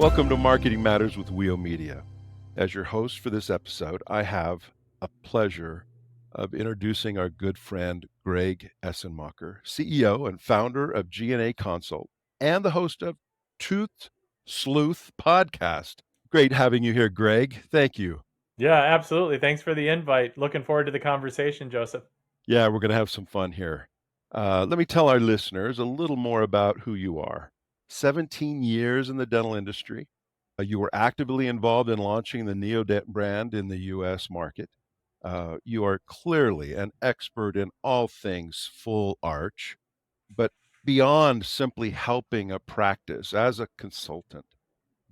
Welcome to Marketing Matters with WEO Media. As your host for this episode, I have a pleasure of introducing our good friend Greg Essenmacher, CEO and founder of GNA Consult and the host of Sleuth podcast. Great having you here, Greg. Thank you. Yeah, absolutely. Thanks for the invite. Looking forward to the conversation, Joseph. Yeah, we're going to have some fun here. Let me tell our listeners a little more about who you are. 17 years in the dental industry. You were actively involved in launching the Neodent brand in the US market. You are clearly an expert in all things full arch, but beyond simply helping a practice as a consultant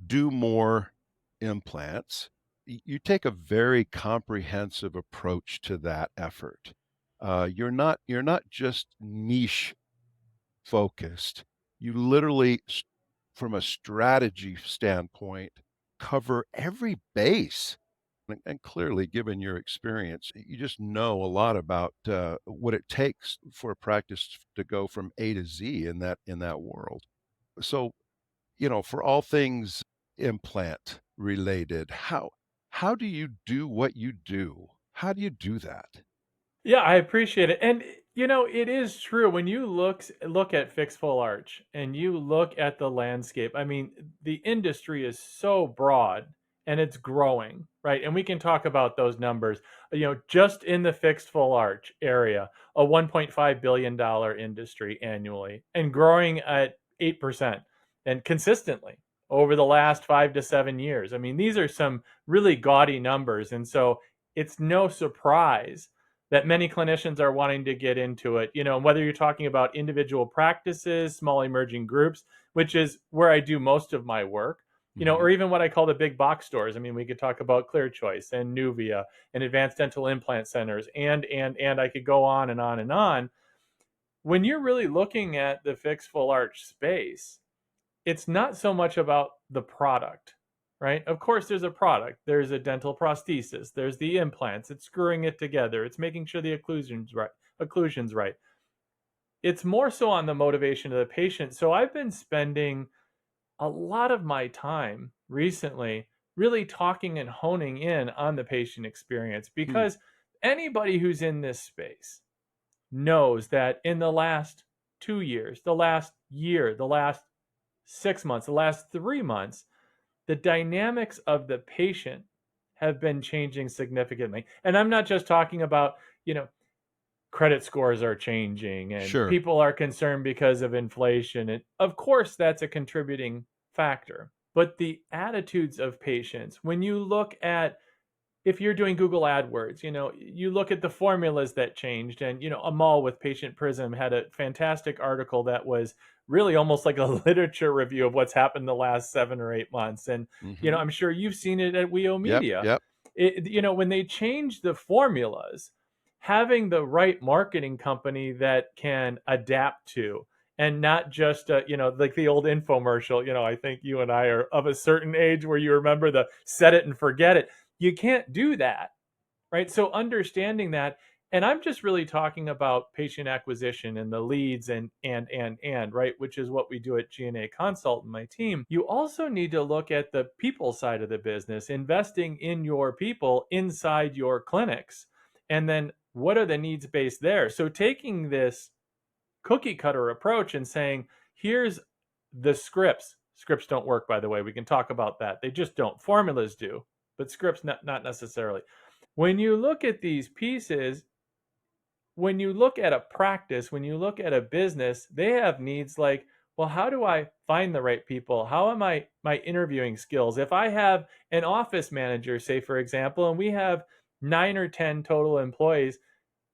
do more implants, you take a very comprehensive approach to that effort. You're not just niche focused. You literally, from a strategy standpoint, cover every base. And clearly, given your experience, you just know a lot about what it takes for a practice to go from A to Z in that world. So, for all things implant related, how do you do what you do? How do you do that? Yeah, I appreciate it. And it is true when you look at fixed full arch and you look at the landscape. I mean, the industry is so broad and it's growing, right? And we can talk about those numbers. Just in the fixed full arch area, a $1.5 billion industry annually and growing at 8% and consistently over the last 5 to 7 years. I mean, these are some really gaudy numbers. And so it's no surprise that many clinicians are wanting to get into it, whether you're talking about individual practices, small emerging groups, which is where I do most of my work, Mhm. or even what I call the big box stores. I mean, we could talk about Clear Choice and Nuvia and advanced dental implant centers, and I could go on and on and on. When you're really looking at the fixed full arch space, it's not so much about the product, right? Of course, there's a product. There's a dental prosthesis. There's the implants. It's screwing it together. It's making sure the occlusion's right. Occlusion's right. It's more so on the motivation of the patient. So I've been spending a lot of my time recently really talking and honing in on the patient experience Hmm. because anybody who's in this space knows that in the last 2 years, the last year, the last 6 months, the last 3 months, the dynamics of the patient have been changing significantly. And I'm not just talking about, you know, credit scores are changing and Sure. people are concerned because of inflation. And of course, that's a contributing factor. But the attitudes of patients, when you look at if you're doing Google AdWords, you look at the formulas that changed, and Amal with Patient Prism had a fantastic article that was really almost like a literature review of what's happened the last 7 or 8 months. And Mhm. I'm sure you've seen it at WEO Yep, Media. yep. When they change the formulas, having the right marketing company that can adapt to and not just like the old infomercial. I think you and I are of a certain age where you remember the set it and forget it. You can't do that, right? So understanding that, and I'm just really talking about patient acquisition and the leads and right, which is what we do at GNA Consult and my team. You also need to look at the people side of the business, investing in your people inside your clinics, and then what are the needs based there. So taking this cookie cutter approach and saying, here's the scripts. Scripts don't work, by the way. We can talk about that. They just don't. Formulas do, but scripts not necessarily. When you look at these pieces, when you look at a practice, when you look at a business, they have needs like, well, how do I find the right people? How am my interviewing skills? If I have an office manager, say for example, and we have 9 or 10 total employees,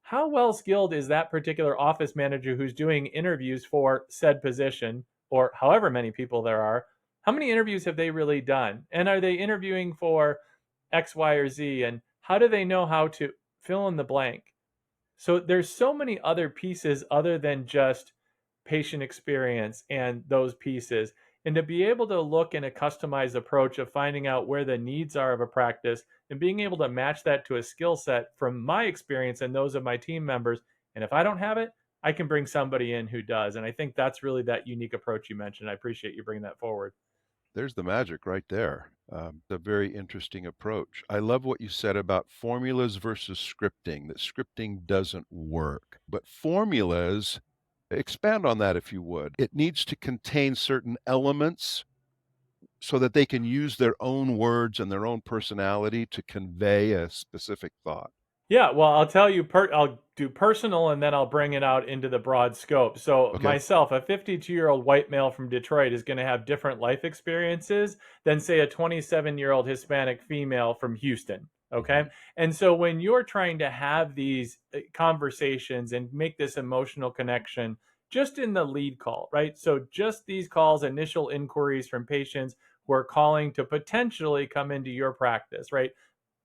how well skilled is that particular office manager who's doing interviews for said position or however many people there are? How many interviews have they really done? And are they interviewing for X, Y, or Z? And how do they know how to fill in the blank? So there's so many other pieces other than just patient experience and those pieces. And to be able to look in a customized approach of finding out where the needs are of a practice and being able to match that to a skill set from my experience and those of my team members. And if I don't have it, I can bring somebody in who does. And I think that's really that unique approach you mentioned. I appreciate you bringing that forward. There's the magic right there. A very interesting approach. I love what you said about formulas versus scripting, that scripting doesn't work. But formulas, expand on that if you would. It needs to contain certain elements so that they can use their own words and their own personality to convey a specific thought. Yeah, well, I'll tell you, I'll do personal and then I'll bring it out into the broad scope. So, Okay. myself, a 52-year-old white male from Detroit is going to have different life experiences than, say, a 27-year-old Hispanic female from Houston. Okay. Hmm. And so, when you're trying to have these conversations and make this emotional connection just in the lead call, right? So, just these calls, initial inquiries from patients who are calling to potentially come into your practice, right?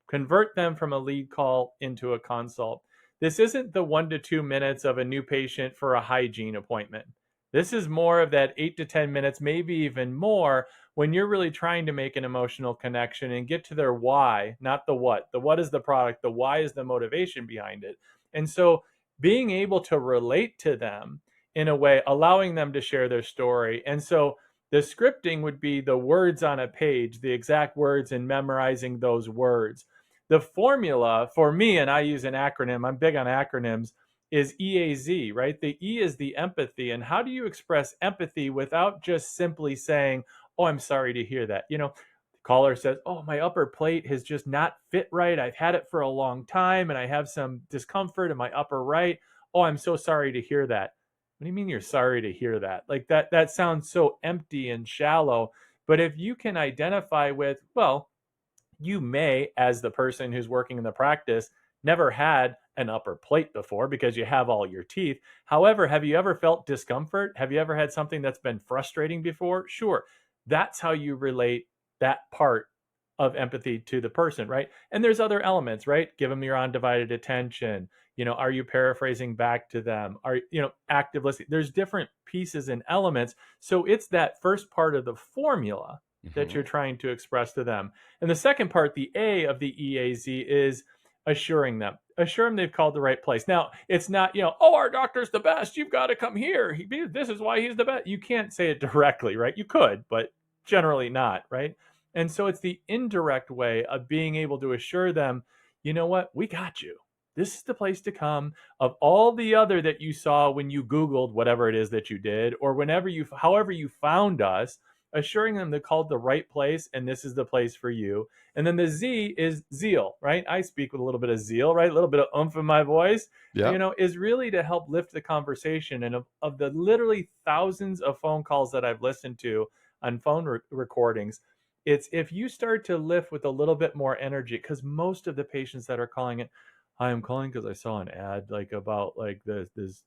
Convert them from a lead call into a consult. This isn't the 1 to 2 minutes of a new patient for a hygiene appointment. This is more of that 8 to 10 minutes, maybe even more, when you're really trying to make an emotional connection and get to their why, not the what. The what is the product, the why is the motivation behind it. And so being able to relate to them in a way, allowing them to share their story. And so the scripting would be the words on a page, the exact words, and memorizing those words. The formula for me, and I use an acronym, I'm big on acronyms, is EAZ, right? The E is the empathy. And how do you express empathy without just simply saying, oh, I'm sorry to hear that? The caller says, oh, my upper plate has just not fit right. I've had it for a long time and I have some discomfort in my upper right. Oh, I'm so sorry to hear that. What do you mean you're sorry to hear that? Like that sounds so empty and shallow. But if you can identify with, well, you may, as the person who's working in the practice, never had an upper plate before because you have all your teeth. However, have you ever felt discomfort? Have you ever had something that's been frustrating before? Sure. That's how you relate that part of empathy to the person, right? And there's other elements, right? Give them your undivided attention. Are you paraphrasing back to them? Are active listening? There's different pieces and elements. So it's that first part of the formula that Hmm. you're trying to express to them. And the second part, the A of the EAZ, is assuring them. Assure them they've called the right place. Now, it's not, oh, our doctor's the best. You've got to come here. This is why he's the best. You can't say it directly, right? You could, but generally not, right? And so it's the indirect way of being able to assure them, you know what? We got you. This is the place to come. Of all the other that you saw when you Googled whatever it is that you did, or however you found us, assuring them they called the right place and this is the place for you. And then the Z is zeal, right? I speak with a little bit of zeal, right? A little bit of oomph in my voice, Yeah. is really to help lift the conversation. And of the literally thousands of phone calls that I've listened to on phone recordings, it's if you start to lift with a little bit more energy, because most of the patients that are calling it, hi, I'm calling because I saw an ad like about like this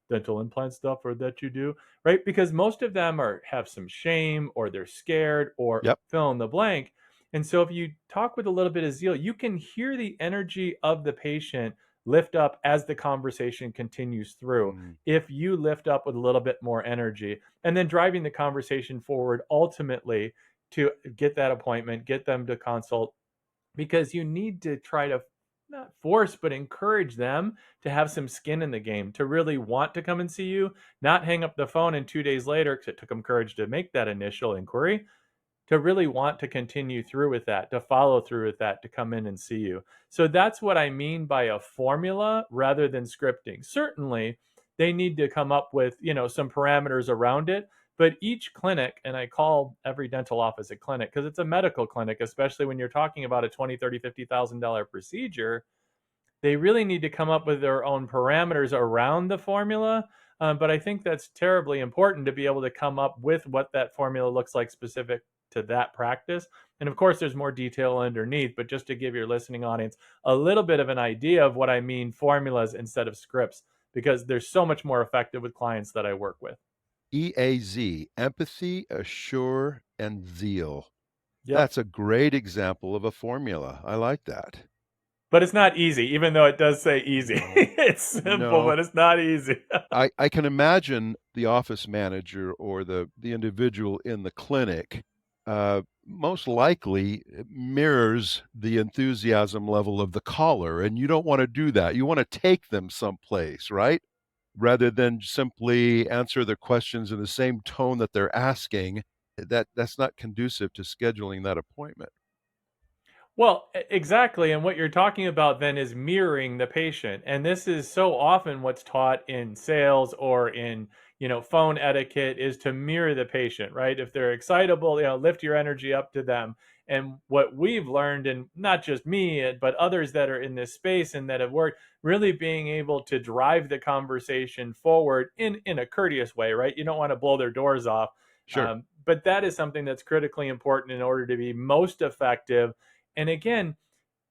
dental implant stuff or that you do, right? Because most of them have some shame or they're scared or Yep. fill in the blank. And so if you talk with a little bit of zeal, you can hear the energy of the patient lift up as the conversation continues through. Mm. If you lift up with a little bit more energy and then driving the conversation forward ultimately to get that appointment, get them to consult, because you need to try to not force but encourage them to have some skin in the game, to really want to come and see you, not hang up the phone and 2 days later, because it took them courage to make that initial inquiry, to really want to continue through with that, to follow through with that, to come in and see you. So that's what I mean by a formula rather than scripting. Certainly, they need to come up with, some parameters around it, but each clinic, and I call every dental office a clinic because it's a medical clinic, especially when you're talking about a 20, 30, $50,000 procedure, they really need to come up with their own parameters around the formula. But I think that's terribly important to be able to come up with what that formula looks like specific to that practice. And of course, there's more detail underneath, but just to give your listening audience a little bit of an idea of what I mean formulas instead of scripts, because they're so much more effective with clients that I work with. EAZ, empathy, assure, and zeal. Yep. That's a great example of a formula. I like that. But it's not easy, even though it does say easy. No, It's simple, no. but it's not easy. I can imagine the office manager or the individual in the clinic most likely mirrors the enthusiasm level of the caller, and you don't want to do that. You want to take them someplace, right? Rather than simply answer their questions in the same tone that they're asking. that's not conducive to scheduling that appointment. Well, exactly. And what you're talking about then is mirroring the patient. And this is so often what's taught in sales or in, phone etiquette is to mirror the patient, right? If they're excitable, lift your energy up to them. And what we've learned, and not just me, but others that are in this space and that have worked, really being able to drive the conversation forward in a courteous way, right? You don't want to blow their doors off. Sure. But that is something that's critically important in order to be most effective. And again,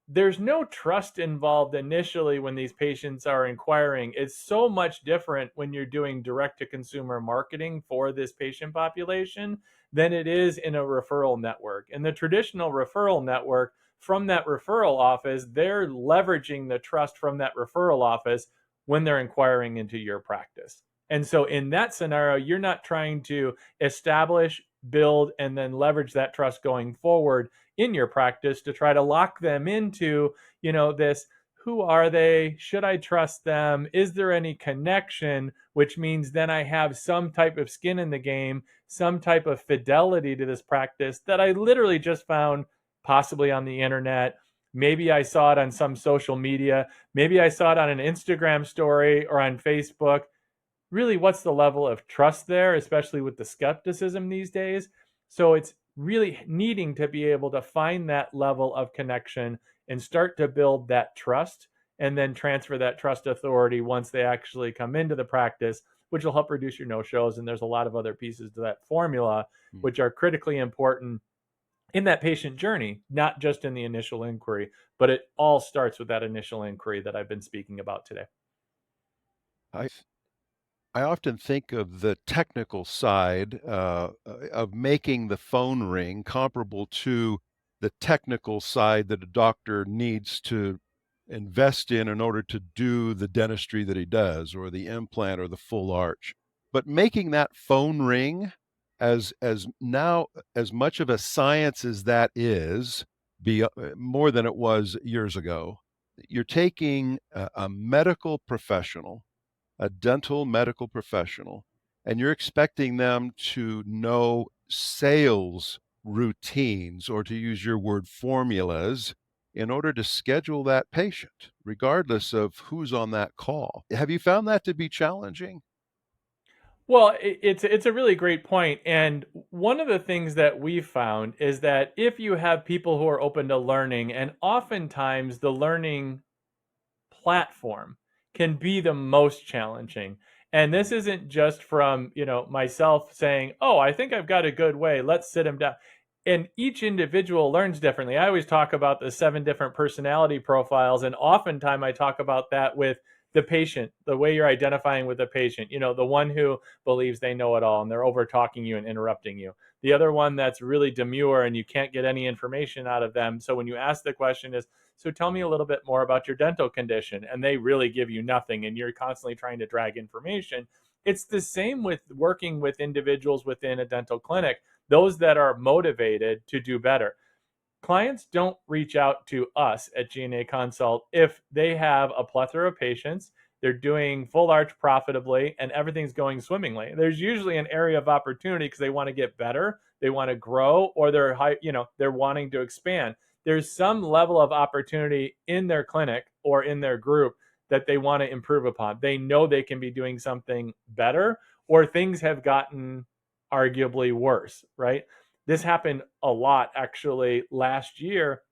there's no trust involved initially when these patients are inquiring. It's so much different when you're doing direct to consumer marketing for this patient population than it is in a referral network. In the traditional referral network, from that referral office, they're leveraging the trust from that referral office when they're inquiring into your practice. And so in that scenario, you're not trying to establish, build, and then leverage that trust going forward in your practice to try to lock them into, this, who are they? Should I trust them? Is there any connection? Which means then I have some type of skin in the game, some type of fidelity to this practice that I literally just found possibly on the internet. Maybe I saw it on some social media. Maybe I saw it on an Instagram story or on Facebook. Really, what's the level of trust there, especially with the skepticism these days? So it's really needing to be able to find that level of connection and start to build that trust and then transfer that trust authority once they actually come into the practice, which will help reduce your no-shows. And there's a lot of other pieces to that formula, Mm. which are critically important in that patient journey, not just in the initial inquiry, but it all starts with that initial inquiry that I've been speaking about today. I I often think of the technical side of making the phone ring comparable to the technical side that a doctor needs to invest in order to do the dentistry that he does, or the implant, or the full arch. But making that phone ring as now as much of a science as that is, be more than it was years ago. You're taking a medical professional, a dental medical professional, and you're expecting them to know sales routines, or to use your word, formulas, in order to schedule that patient, regardless of who's on that call. Have you found that to be challenging? Well, it's a really great point, and one of the things that we've found is that if you have people who are open to learning, and oftentimes the learning platform can be the most challenging. And this isn't just from, myself saying, "Oh, I think I've got a good way. Let's sit them down." And each individual learns differently. I always talk about the 7 different personality profiles, and oftentimes I talk about that with the patient, the way you're identifying with the patient. The one who believes they know it all and they're over talking you and interrupting you. The other one that's really demure and you can't get any information out of them. So when you ask the question is, "So tell me a little bit more about your dental condition," and they really give you nothing and you're constantly trying to drag information. It's the same with working with individuals within a dental clinic, those that are motivated to do better. Clients don't reach out to us at GNA Consult if they have a plethora of patients, they're doing full arch profitably, and everything's going swimmingly. There's usually an area of opportunity because they want to get better, they want to grow, or they're wanting to expand. There's some level of opportunity in their clinic or in their group that they want to improve upon. They know they can be doing something better, or things have gotten arguably worse, right? This happened a lot actually last year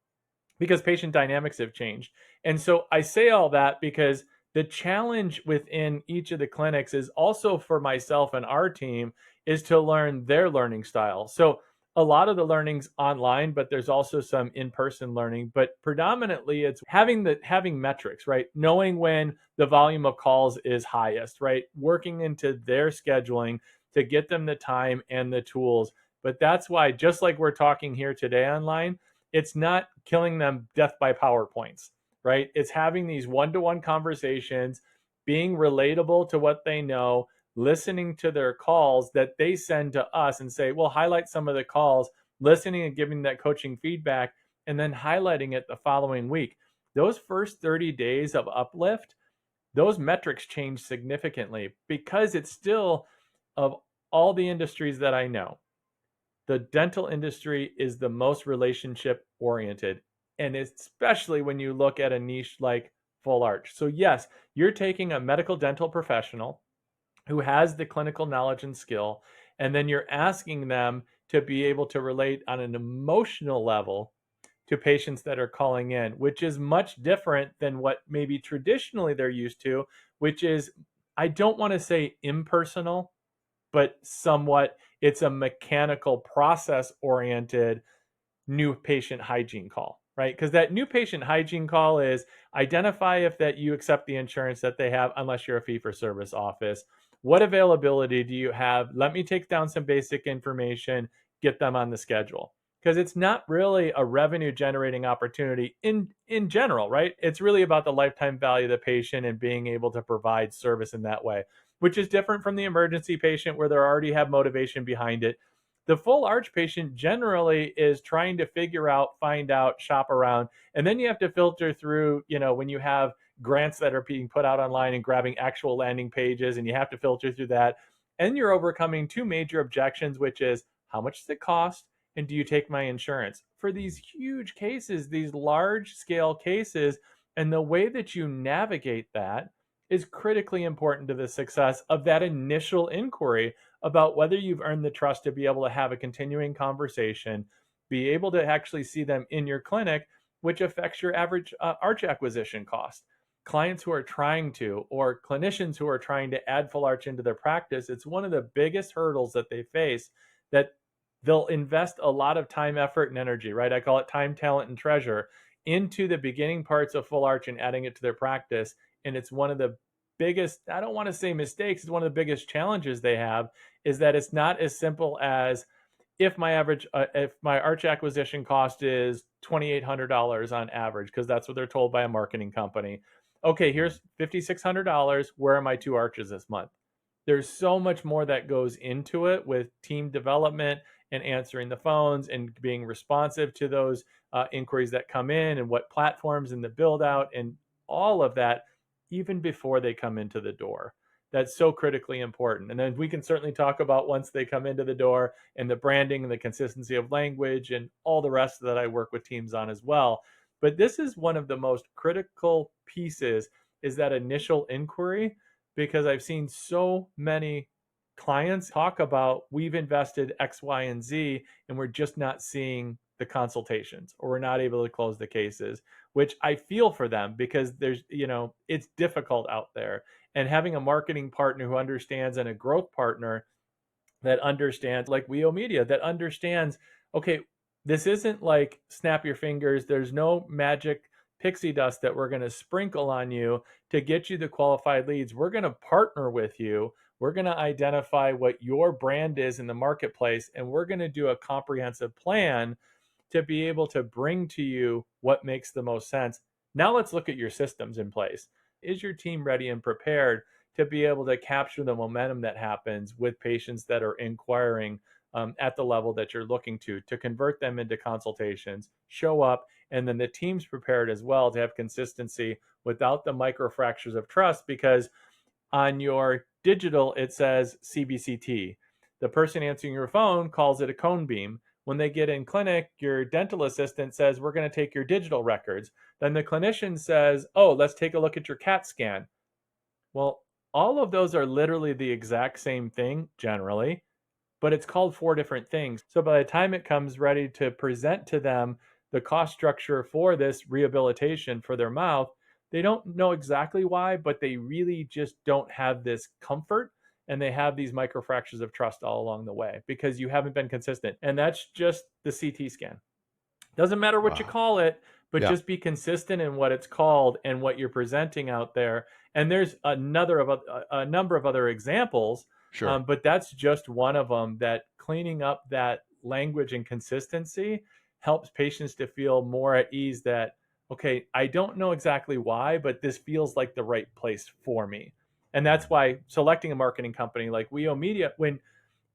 because patient dynamics have changed. And so I say all that because the challenge within each of the clinics is also for myself and our team is to learn their learning style. So a lot of the learning's online, but there's also some in-person learning, but predominantly it's having metrics, right? Knowing when the volume of calls is highest, right? Working into their scheduling to get them the time and the tools. But that's why, just like we're talking here today online, it's not killing them death by PowerPoints, right? It's having these one-to-one conversations, being relatable to what they know, listening to their calls that they send to us and say, well, highlight some of the calls, listening and giving that coaching feedback, and then highlighting it the following week. Those first 30 days of uplift, those metrics change significantly because it's still, of all the industries that I know, the dental industry is the most relationship oriented, and especially when you look at a niche like full arch. So yes, you're taking a medical dental professional who has the clinical knowledge and skill, and then you're asking them to be able to relate on an emotional level to patients that are calling in, which is much different than what maybe traditionally they're used to, which is, I don't want to say impersonal, but somewhat it's a mechanical process oriented new patient hygiene call, right? Because that new patient hygiene call is identify if that you accept the insurance that they have, unless you're a fee for service office. What availability do you have? Let me take down some basic information, get them on the schedule. Because it's not really a revenue generating opportunity in general, right? It's really about the lifetime value of the patient and being able to provide service in that way, which is different from the emergency patient where they already have motivation behind it. The full arch patient generally is trying to figure out, find out, shop around, and then you have to filter through, when you have grants that are being put out online and grabbing actual landing pages, and you have to filter through that. And you're overcoming two major objections, which is how much does it cost? And do you take my insurance? For these huge cases, these large scale cases, and the way that you navigate that is critically important to the success of that initial inquiry about whether you've earned the trust to be able to have a continuing conversation, be able to actually see them in your clinic, which affects your average arch acquisition cost. Clients who are trying to, or clinicians who are trying to add full arch into their practice, it's one of the biggest hurdles that they face, that they'll invest a lot of time, effort, and energy, right? I call it time, talent, and treasure into the beginning parts of full arch and adding it to their practice. And it's one of the biggest, I don't want to say mistakes, it's one of the biggest challenges they have, is that it's not as simple as if my arch acquisition cost is $2,800 on average, because that's what they're told by a marketing company. Okay, here's $5,600. Where are my two arches this month? There's so much more that goes into it with team development and answering the phones and being responsive to those inquiries that come in, and what platforms and the build out and all of that, even before they come into the door. That's so critically important. And then we can certainly talk about once they come into the door and the branding and the consistency of language and all the rest that I work with teams on as well. But this is one of the most critical pieces, is that initial inquiry, because I've seen so many clients talk about, we've invested X, Y, and Z, and we're just not seeing the consultations, or we're not able to close the cases, which I feel for them, because it's difficult out there. And having a marketing partner who understands, and a growth partner that understands, like WEO Media, that understands, okay, this isn't like snap your fingers. There's no magic pixie dust that we're going to sprinkle on you to get you the qualified leads. We're going to partner with you. We're going to identify what your brand is in the marketplace, and we're going to do a comprehensive plan to be able to bring to you what makes the most sense. Now let's look at your systems in place. Is your team ready and prepared to be able to capture the momentum that happens with patients that are inquiring at the level that you're looking to convert them into consultations, show up, and then the team's prepared as well to have consistency without the micro fractures of trust, because on your digital, it says CBCT. The person answering your phone calls it a cone beam. When they get in clinic, your dental assistant says, we're going to take your digital records. Then the clinician says, oh, let's take a look at your CAT scan. Well, all of those are literally the exact same thing generally, but it's called four different things. So by the time it comes ready to present to them the cost structure for this rehabilitation for their mouth, they don't know exactly why, but they really just don't have this comfort, and they have these microfractures of trust all along the way because you haven't been consistent. And that's just the CT scan. Doesn't matter what you Wow. call it, but Yeah. just be consistent in what it's called and what you're presenting out there. And there's a number of other examples, Sure. but that's just one of them. That cleaning up that language and consistency helps patients to feel more at ease. That, okay, I don't know exactly why, but this feels like the right place for me. And that's why selecting a marketing company like WEO Media, when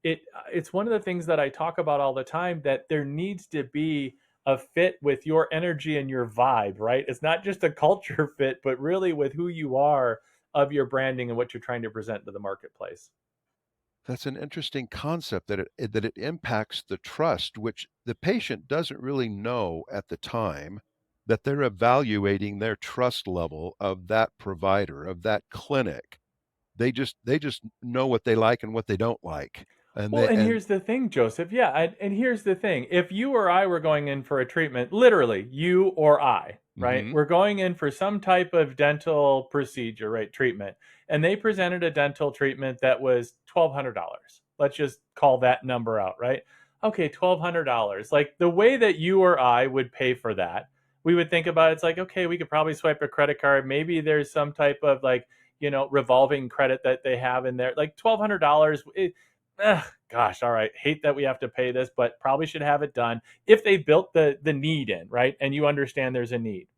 it's one of the things that I talk about all the time, that there needs to be a fit with your energy and your vibe, right? It's not just a culture fit, but really with who you are, of your branding and what you're trying to present to the marketplace. That's an interesting concept that it impacts the trust, which the patient doesn't really know at the time that they're evaluating their trust level of that provider, of that clinic. They just know what they like and what they don't like. And Well, they and and here's the thing, Joseph. Yeah, and here's the thing. If you or I were going in for a treatment, literally, you or I, right? Mhm. We're going in for some type of dental procedure, right? Treatment. And they presented a dental treatment that was $1,200. Let's just call that number out, right? Okay, $1,200. Like the way that you or I would pay for that, we would think about it's like, okay, we could probably swipe a credit card. Maybe there's some type of like, revolving credit that they have in there. Like $1,200. Ugh, gosh, all right. Hate that we have to pay this, but probably should have it done if they built the need in, right? And you understand there's a need.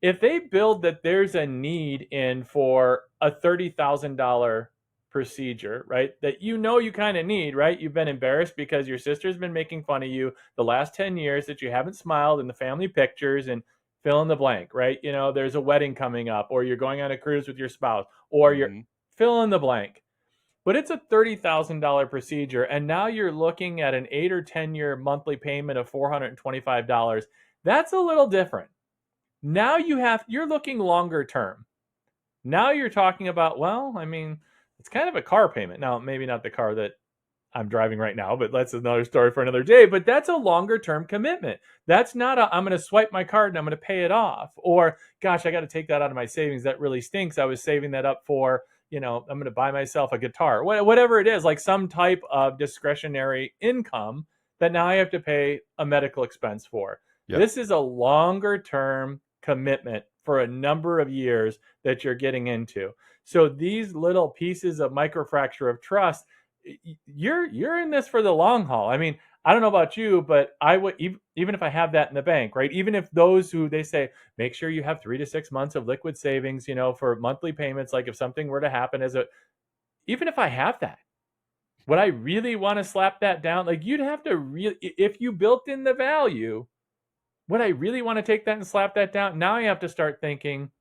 If they build that there's a need in for a $30,000 procedure, right? That you kind of need, right? You've been embarrassed because your sister's been making fun of you the last 10 years that you haven't smiled in the family pictures and fill in the blank, right? There's a wedding coming up or you're going on a cruise with your spouse or you're Mhm. fill in the blank, but it's a $30,000 procedure. And now you're looking at an 8 or 10 year monthly payment of $425. That's a little different. Now you're looking longer term. Now you're talking about, well, I mean, it's kind of a car payment. Now, maybe not the car that I'm driving right now, but that's another story for another day. But that's a longer term commitment. That's not I'm going to swipe my card and I'm going to pay it off. Or, gosh, I got to take that out of my savings. That really stinks. I was saving that up for, I'm going to buy myself a guitar, whatever it is, like some type of discretionary income that now I have to pay a medical expense for. Yeah. This is a longer term commitment for a number of years that you're getting into. So these little pieces of microfracture of trust, you're in this for the long haul. I mean, I don't know about you, but I would even if I have that in the bank, right? Even if those who they say make sure you have 3 to 6 months of liquid savings, for monthly payments, like if something were to happen even if I have that, would I really want to slap that down? Like you'd have to really, if you built in the value, would I really want to take that and slap that down? Now I have to start thinking,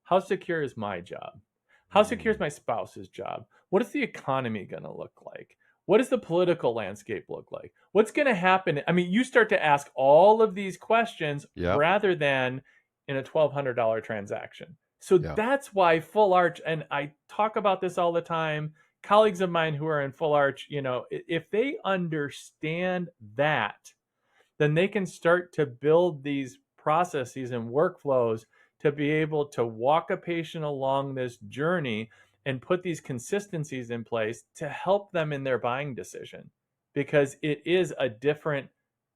how secure is my job? How secure is Mm. my spouse's job? What is the economy going to look like? What does the political landscape look like? What's going to happen? I mean, you start to ask all of these questions Yeah. rather than in a $1,200 transaction. So Yeah. that's why Full Arch, and I talk about this all the time. Colleagues of mine who are in Full Arch, if they understand that, then they can start to build these processes and workflows to be able to walk a patient along this journey and put these consistencies in place to help them in their buying decision, because it is a different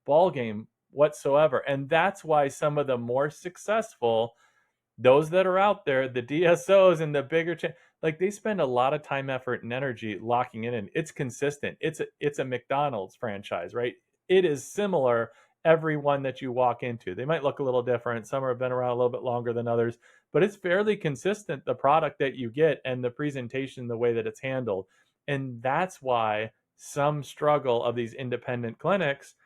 ball game whatsoever. And that's why some of the more successful, those that are out there, the DSOs and the bigger like they spend a lot of time, effort, and energy locking it in. It's consistent. It's a McDonald's franchise, right? It is similar every one that you walk into. They might look a little different. Some have been around a little bit longer than others, but it's fairly consistent, the product that you get and the presentation, the way that it's handled. And that's why some struggle of these independent clinics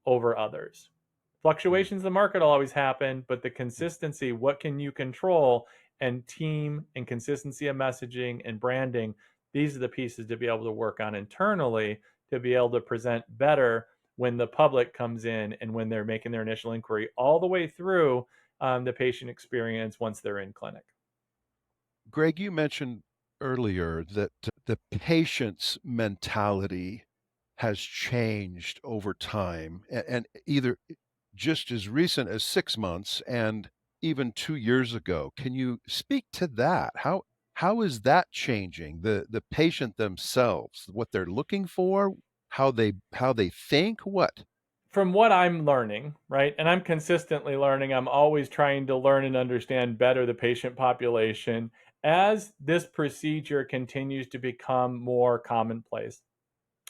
over others. Mm. Fluctuations in the market will always happen, but the consistency, what can you control, and team and consistency of messaging and branding, these are the pieces to be able to work on internally to be able to present better when the public comes in and when they're making their initial inquiry all the way through the patient experience once they're in clinic. Greg, you mentioned earlier that the patient's mentality has changed over time, and either just as recent as 6 months and even 2 years ago. Can you speak to that? How is that changing the patient themselves, what they're looking for, how they think? What? From what I'm learning, right, and I'm consistently learning, I'm always trying to learn and understand better the patient population as this procedure continues to become more commonplace.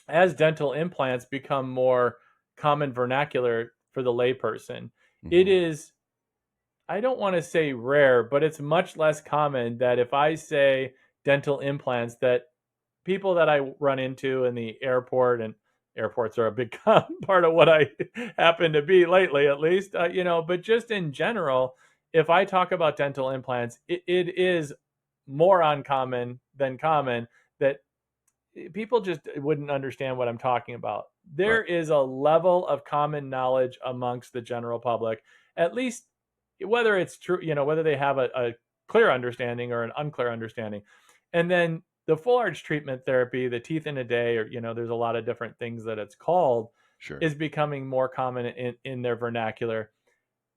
As dental implants become more common vernacular for the layperson, it Hmm. is, I don't want to say rare, but it's much less common that if I say dental implants, that people that I run into in the airport, and airports are a big part of what I happen to be lately, at least, but just in general, if I talk about dental implants, it is more uncommon than common that people just wouldn't understand what I'm talking about. Right. There is a level of common knowledge amongst the general public, at least whether it's true, whether they have a clear understanding or an unclear understanding. And then the full arch treatment therapy, the teeth in a day, or, there's a lot of different things that it's called, Sure. is becoming more common in their vernacular.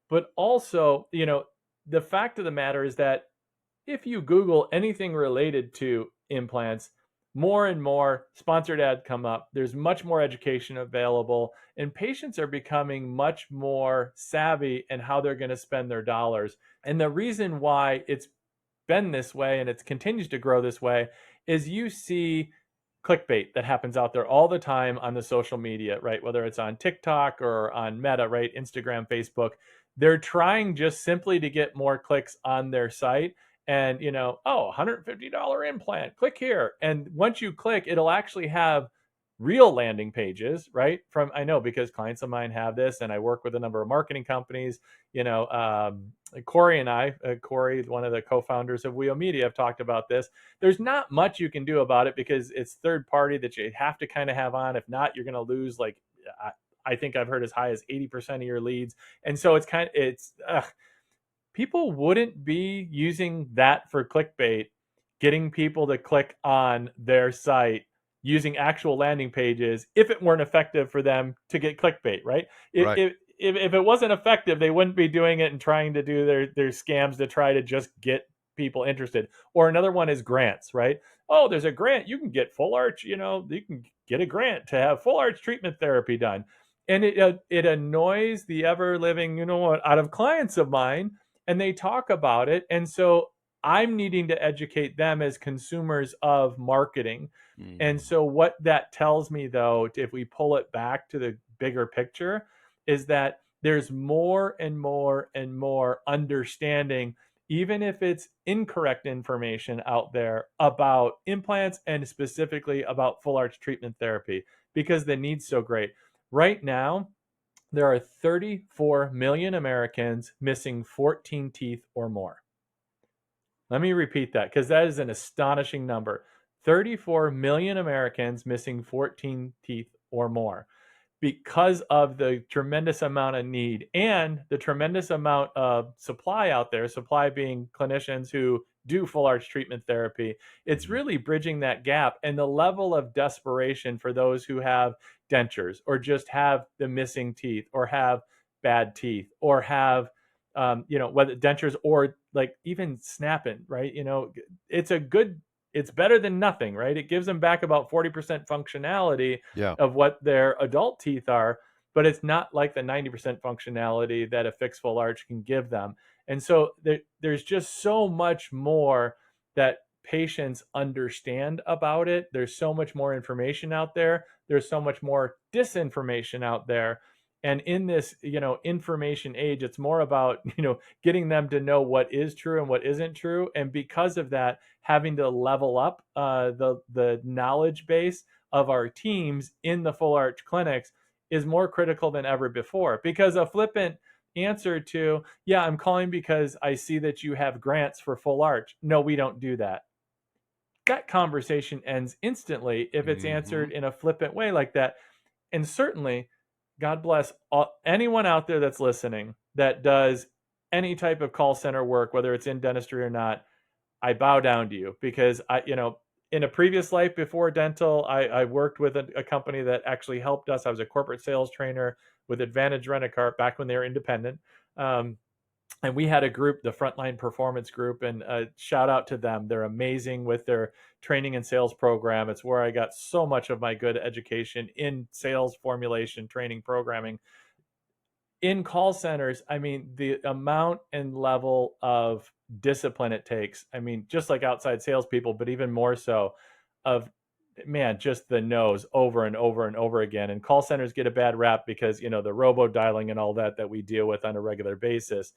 But also, the fact of the matter is that if you Google anything related to implants, more and more sponsored ads come up. There's much more education available, and patients are becoming much more savvy in how they're going to spend their dollars. And the reason why it's been this way and it continues to grow this way is you see clickbait that happens out there all the time on the social media, right? Whether it's on TikTok or on Meta, right? Instagram, Facebook. They're trying just simply to get more clicks on their site. And, oh, $150 implant, click here. And once you click, it'll actually have real landing pages, right? I know because clients of mine have this, and I work with a number of marketing companies. Corey and Corey, one of the co-founders of WEO Media, have talked about this. There's not much you can do about it because it's third party that you have to kind of have on. If not, you're going to lose, like, I think I've heard as high as 80% of your leads. And so people wouldn't be using that for clickbait, getting people to click on their site using actual landing pages if it weren't effective for them to get clickbait, right? Right. If it wasn't effective, they wouldn't be doing it and trying to do their scams to try to just get people interested. Or another one is grants, right? Oh, there's a grant. You can get full arch, you can get a grant to have full arch treatment therapy done. And it annoys the ever living, out of clients of mine, and they talk about it. And so I'm needing to educate them as consumers of marketing. And Mm. so what that tells me, though, if we pull it back to the bigger picture, is that there's more and more and more understanding, even if it's incorrect information out there about implants and specifically about full arch treatment therapy, because the need's so great. Right now, there are 34 million Americans missing 14 teeth or more. Let me repeat that because that is an astonishing number. 34 million Americans missing 14 teeth or more because of the tremendous amount of need and the tremendous amount of supply out there, supply being clinicians who do full arch treatment therapy. It's Mhm. really bridging that gap and the level of desperation for those who have dentures or just have the missing teeth or have bad teeth or have whether dentures or like even snapping, right? It's better than nothing, right? It gives them back about 40% functionality Yeah. of what their adult teeth are, but it's not like the 90% functionality that a fixed full arch can give them. And so there's just so much more that patients understand about it. There's so much more information out there. There's so much more disinformation out there. And in this, information age, it's more about, getting them to know what is true and what isn't true. And because of that, having to level up the knowledge base of our teams in the full arch clinics is more critical than ever before. Because a flippant answer to, yeah, I'm calling because I see that you have grants for full arch. No, we don't do that. That conversation ends instantly if it's answered Mhm. in a flippant way like that. And certainly, God bless anyone out there that's listening that does any type of call center work, whether it's in dentistry or not. I bow down to you because in a previous life before dental, I worked with a company that actually helped us. I was a corporate sales trainer with Advantage Rent-A-Car back when they were independent. Um, and we had a group, the Frontline Performance Group, and shout out to them. They're amazing with their training and sales program. It's where I got so much of my good education in sales formulation, training, programming. In call centers, I mean, the amount and level of discipline it takes, I mean, just like outside salespeople, but even more so of, man, just the no's over and over and over again. And call centers get a bad rap because, the robo dialing and all that we deal with on a regular basis.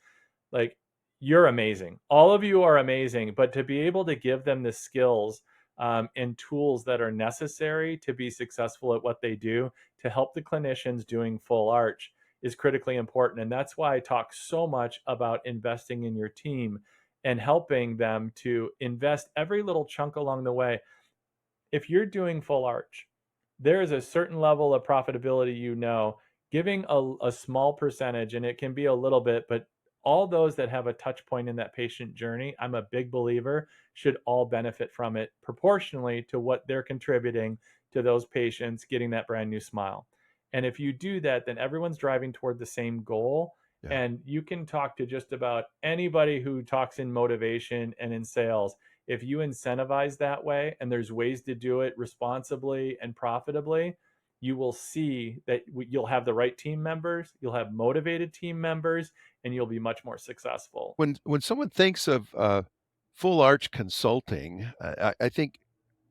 Like, you're amazing. All of you are amazing, but to be able to give them the skills and tools that are necessary to be successful at what they do to help the clinicians doing full arch is critically important. And that's why I talk so much about investing in your team and helping them to invest every little chunk along the way. if you're doing full arch, there is a certain level of profitability, giving a small percentage, and it can be a little bit, but all those that have a touch point in that patient journey, I'm a big believer, should all benefit from it proportionally to what they're contributing to those patients getting that brand new smile. And if you do that, then everyone's driving toward the same goal. Yeah. And you can talk to just about anybody who talks in motivation and in sales. If you incentivize that way, and there's ways to do it responsibly and profitably, you will see that you'll have the right team members, you'll have motivated team members, and you'll be much more successful. When someone thinks of full arch consulting, I think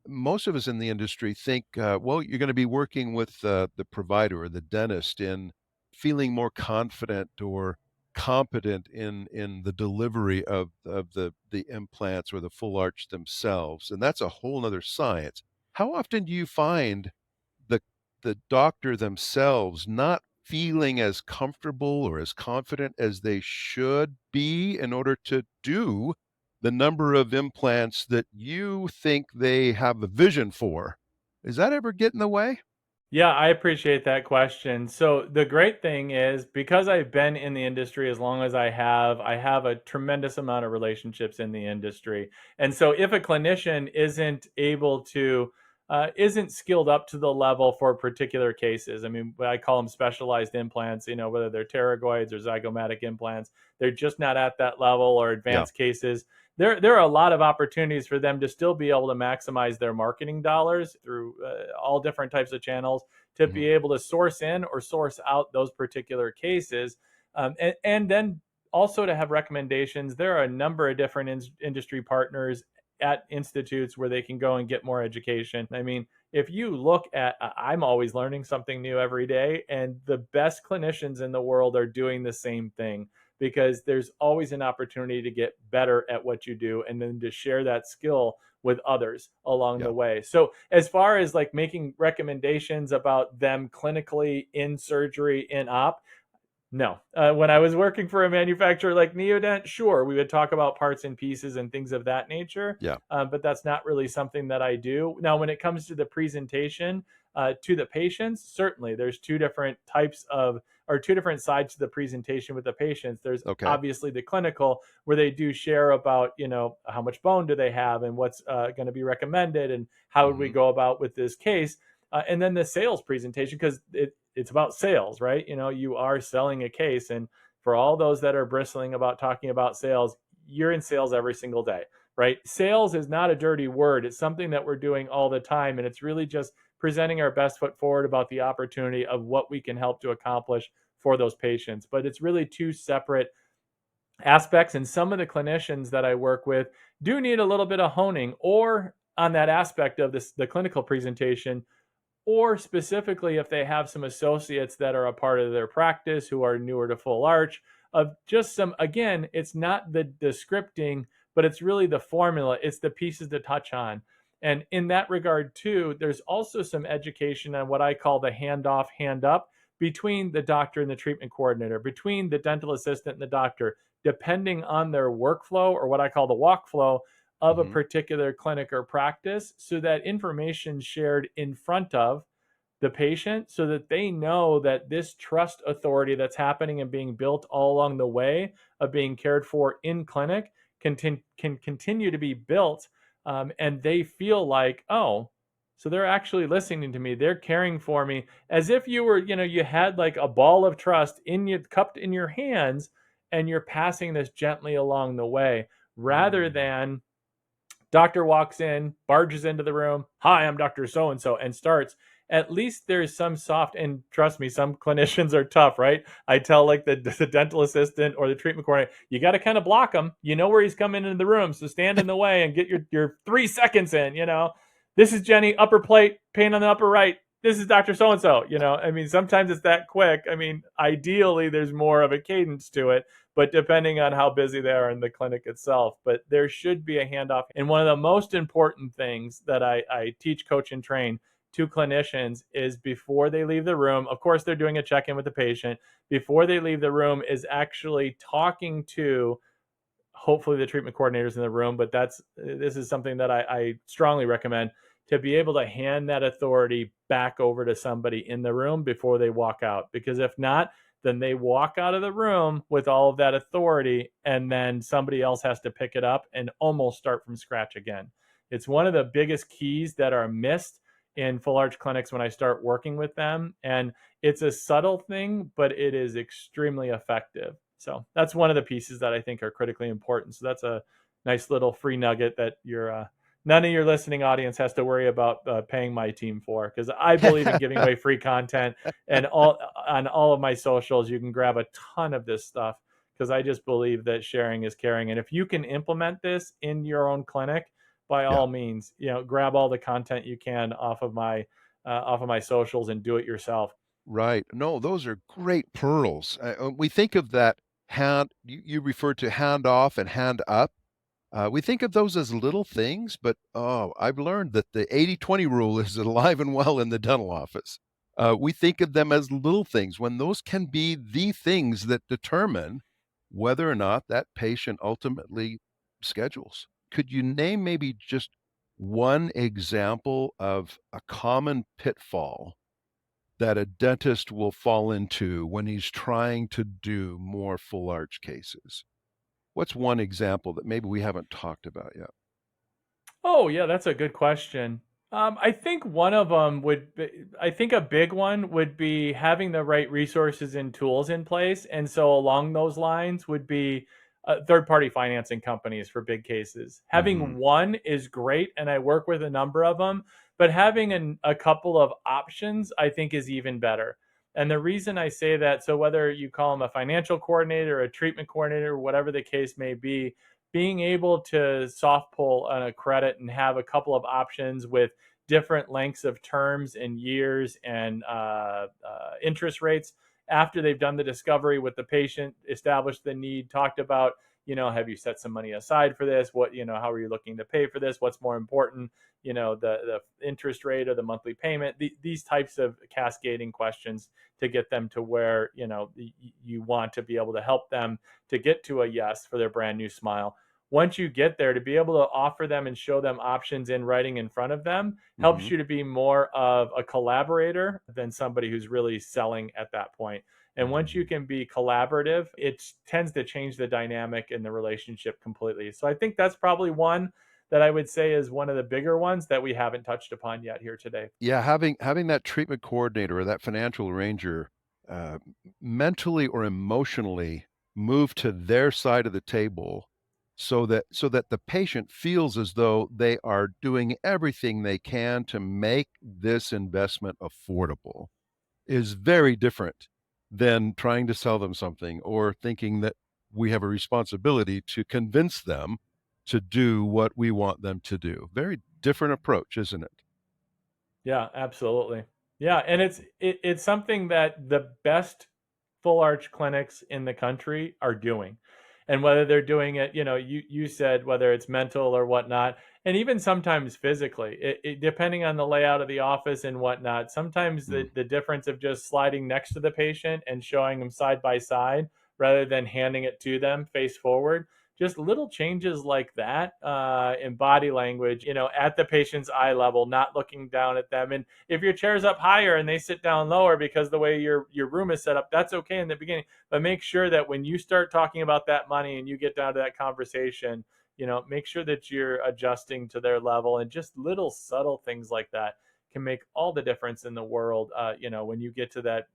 most of us in the industry think, well, you're going to be working with the provider or the dentist in feeling more confident or competent in the delivery of the implants or the full arch themselves, and that's a whole nother science. How often do you find the the doctor themselves not feeling as comfortable or as confident as they should be in order to do the number of implants that you think they have a vision for? Does that ever get in the way? Yeah, I appreciate that question. So the great thing is, because I've been in the industry as long as I have a tremendous amount of relationships in the industry. And so if a clinician isn't skilled up to the level for particular cases, I mean, I call them specialized implants, whether they're pterygoids or zygomatic implants, they're just not at that level, or Yeah. advanced cases. There are a lot of opportunities for them to still be able to maximize their marketing dollars through all different types of channels, to Mhm. be able to source in or source out those particular cases, and then also to have recommendations. There are a number of different industry partners at institutes where they can go and get more education. I mean, if you look at, I'm always learning something new every day, and the best clinicians in the world are doing the same thing, because there's always an opportunity to get better at what you do, and then to share that skill with others along Yeah. the way. So as far as like making recommendations about them clinically in surgery, in op, no. When I was working for a manufacturer like Neodent, sure, we would talk about parts and pieces and things of that nature, Yeah. but that's not really something that I do. Now, when it comes to the presentation to the patients, certainly there's two different sides to the presentation with the patients. There's Okay. obviously the clinical, where they do share about, how much bone do they have, and what's going to be recommended, and how would we Mhm. go about with this case. And then the sales presentation, because it's about sales, right? You are selling a case. And for all those that are bristling about talking about sales, you're in sales every single day, right? Sales is not a dirty word. It's something that we're doing all the time. And it's really just presenting our best foot forward about the opportunity of what we can help to accomplish for those patients. But it's really two separate aspects. And some of the clinicians that I work with do need a little bit of honing, or on that aspect of the clinical presentation, or specifically if they have some associates that are a part of their practice who are newer to full arch, of just some, again, it's not the scripting, but it's really the formula, it's the pieces to touch on. And in that regard too, there's also some education on what I call the handoff, hand up, between the doctor and the treatment coordinator, between the dental assistant and the doctor, depending on their workflow, or what I call the walk flow of a Mhm. particular clinic or practice, so that information shared in front of the patient, so that they know that this trust authority that's happening and being built all along the way of being cared for in clinic can continue to be built. And they feel like, oh, so they're actually listening to me, they're caring for me, as if you had like a ball of trust in you, cupped in your hands, and you're passing this gently along the way, rather Mm. than doctor walks in, barges into the room. Hi, I'm Dr. So and so, and starts. At least there's some soft, and trust me, some clinicians are tough, right? I tell like the dental assistant or the treatment coordinator, you got to kind of block him. You know where he's coming into the room, so stand in the way and get your 3 seconds in. This is Jenny, upper plate, pain on the upper right. This is Dr. So and so. I mean, sometimes it's that quick. I mean, ideally, there's more of a cadence to it, but depending on how busy they are in the clinic itself. But there should be a handoff. And one of the most important things that I teach, coach, and train to clinicians is, before they leave the room, of course, they're doing a check in with the patient. Before they leave the room, is actually talking to, hopefully, the treatment coordinators in the room. But this is something that I strongly recommend, to be able to hand that authority back over to somebody in the room before they walk out. Because if not, then they walk out of the room with all of that authority, and then somebody else has to pick it up and almost start from scratch again. It's one of the biggest keys that are missed in full arch clinics when I start working with them. And it's a subtle thing, but it is extremely effective. So that's one of the pieces that I think are critically important. So that's a nice little free nugget that none of your listening audience has to worry about paying my team for, because I believe in giving away free content, and all on all of my socials you can grab a ton of this stuff, because I just believe that sharing is caring. And if you can implement this in your own clinic, by Yeah. all means, grab all the content you can off of my socials and do it yourself. Right. No, those are great pearls. We think of that you referred to hand off and hand up. We think of those as little things, but oh, I've learned that the 80-20 rule is alive and well in the dental office. We think of them as little things when those can be the things that determine whether or not that patient ultimately schedules. Could you name maybe just one example of a common pitfall that a dentist will fall into when he's trying to do more full arch cases? What's one example that maybe we haven't talked about yet? Oh, yeah, that's a good question. I think one of them would be, I think a big one would be having the right resources and tools in place. And so along those lines would be third-party financing companies for big cases. Mhm. Having one is great, and I work with a number of them, but having a couple of options, I think, is even better. And the reason I say that, so whether you call them a financial coordinator, a treatment coordinator, whatever the case may be, being able to soft pull on a credit and have a couple of options with different lengths of terms and years and interest rates after they've done the discovery with the patient, established the need, talked about, have you set some money aside for this? What, how are you looking to pay for this? What's more important? The interest rate or the monthly payment? These types of cascading questions to get them to where, you want to be able to help them to get to a yes for their brand new smile. Once you get there, to be able to offer them and show them options in writing in front of them helps Mhm. you to be more of a collaborator than somebody who's really selling at that point. And once you can be collaborative, it tends to change the dynamic in the relationship completely. So I think that's probably one that I would say is one of the bigger ones that we haven't touched upon yet here today. Yeah, having that treatment coordinator or that financial arranger, mentally or emotionally move to their side of the table so that the patient feels as though they are doing everything they can to make this investment affordable is very different than trying to sell them something or thinking that we have a responsibility to convince them to do what we want them to do. Very different approach, isn't it? Yeah, absolutely. Yeah, and it's something that the best full arch clinics in the country are doing. And whether they're doing it, you said whether it's mental or whatnot, and even sometimes physically, depending on the layout of the office and whatnot. Sometimes Mm. the difference of just sliding next to the patient and showing them side by side rather than handing it to them face forward, just little changes like that in body language, at the patient's eye level, not looking down at them. And if your chair's up higher and they sit down lower because the way your room is set up, that's okay in the beginning. But make sure that when you start talking about that money and you get down to that conversation, make sure that you're adjusting to their level, and just little subtle things like that can make all the difference in the world. When you get to that,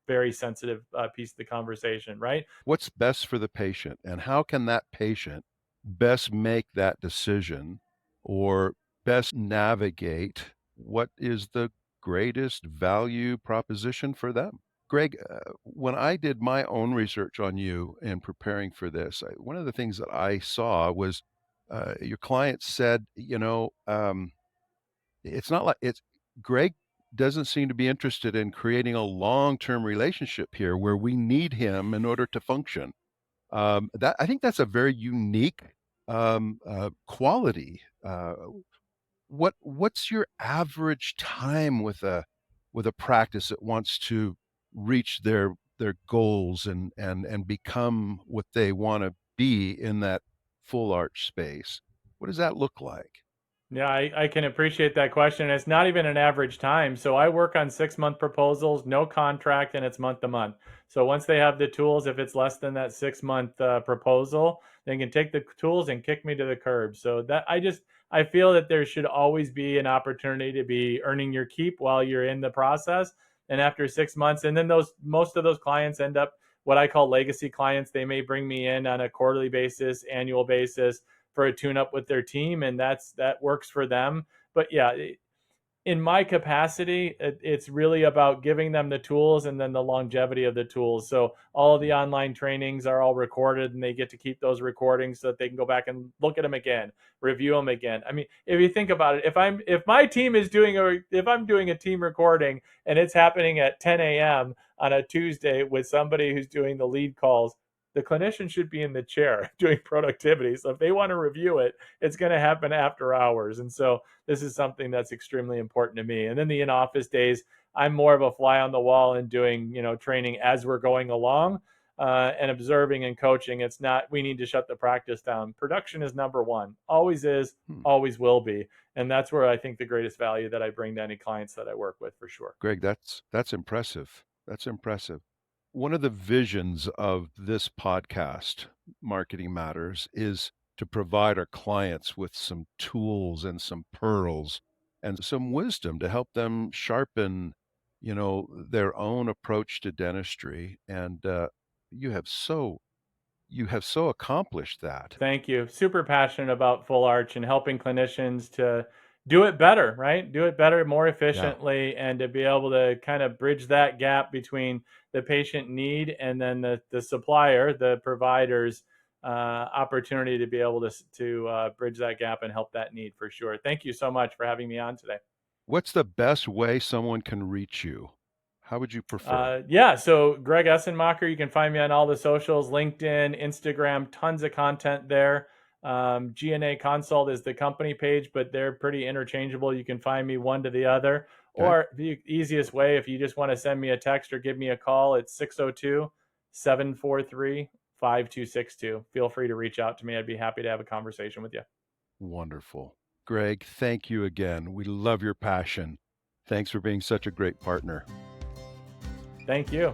very sensitive piece of the conversation, right? What's best for the patient, and how can that patient best make that decision or best navigate what is the greatest value proposition for them? Greg, when I did my own research on you in preparing for this, one of the things that I saw was your client said, it's not like it's Greg doesn't seem to be interested in creating a long-term relationship here where we need him in order to function. That I think that's a very unique quality. What's your average time with a practice that wants to reach their goals and become what they want to be in that full arch space? What does that look like? Yeah, I can appreciate that question. It's not even an average time. So I work on 6 month proposals, no contract, and it's month to month. So once they have the tools, if it's less than that 6 month proposal, they can take the tools and kick me to the curb. So that I feel that there should always be an opportunity to be earning your keep while you're in the process. And after 6 months, and then those most of those clients end up what I call legacy clients. They may bring me in on a quarterly basis, annual basis for a tune up with their team, and that works for them. But yeah, in my capacity, it's really about giving them the tools and then the longevity of the tools. So all of the online trainings are all recorded, and they get to keep those recordings so that they can go back and look at them again, review them again. I mean, if you think about it, if my team is doing if I'm doing a team recording and it's happening at 10 a.m. on a Tuesday with somebody who's doing the lead calls, the clinician should be in the chair doing productivity. So if they want to review it, it's going to happen after hours. And so this is something that's extremely important to me. And then the in-office days, I'm more of a fly on the wall and doing, training as we're going along, and observing and coaching. It's not, we need to shut the practice down. Production is number one, always is, Hmm. always will be. And that's where I think the greatest value that I bring to any clients that I work with, for sure. Greg, that's impressive. That's impressive. One of the visions of this podcast, Marketing Matters, is to provide our clients with some tools and some pearls and some wisdom to help them sharpen, their own approach to dentistry. And you have so you have so accomplished that. Thank you. Super passionate about Full Arch and helping clinicians to do it better, right? Do it better, more Yeah. efficiently, and to be able to kind of bridge that gap between the patient need and then the supplier, the provider's opportunity to be able to bridge that gap and help that need, for sure. Thank you so much for having me on today. What's the best way someone can reach you? How would you prefer? Yeah, so Greg Essenmacher, you can find me on all the socials, LinkedIn, Instagram, tons of content there. GNA Consult is the company page, but they're pretty interchangeable. You can find me one to the other. Okay. Or the easiest way, if you just want to send me a text or give me a call, it's 602-743-5262. Feel free to reach out to me. I'd be happy to have a conversation with you. Wonderful. Greg, thank you again. We love your passion. Thanks for being such a great partner. Thank you.